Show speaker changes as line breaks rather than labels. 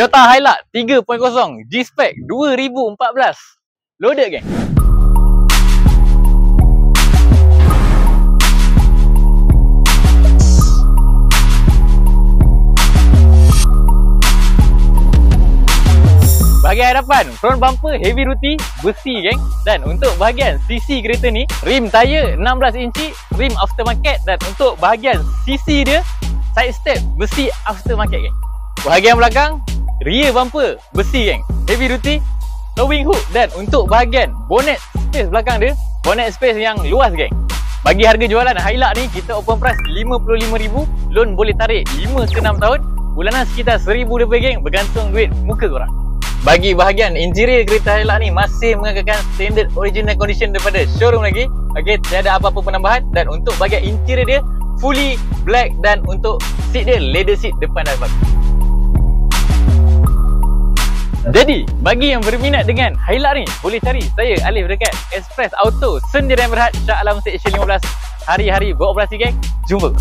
Toyota Hilux 3.0 G-Spec 2014. Loaded geng. Bahagian hadapan, front bumper heavy duty besi geng. Dan untuk bahagian sisi kereta ni, rim tayar 16 inci, rim aftermarket. Dan untuk bahagian sisi dia, side step besi aftermarket geng. Bahagian belakang, rear bumper besi geng, heavy duty, towing hook. Dan untuk bahagian bonnet space belakang dia, bonnet space yang luas geng. Bagi harga jualan Hilux ni, kita open price RM55,000, loan boleh tarik 5 ke 6 tahun, bulanan sekitar RM1,000 lebih geng, bergantung duit muka korang. Bagi bahagian interior kereta Hilux ni masih mengekalkan standard original condition daripada showroom lagi. Okey, tiada apa-apa penambahan. Dan untuk bahagian interior dia fully black. Dan untuk seat dia leather seat depan dan belakang. Jadi, bagi yang berminat dengan Hilux ni, boleh cari saya Alif dekat Express Auto Sendirian Berhad, Shah Alam Seksyen 15. Hari-hari beroperasi geng. Jumpa.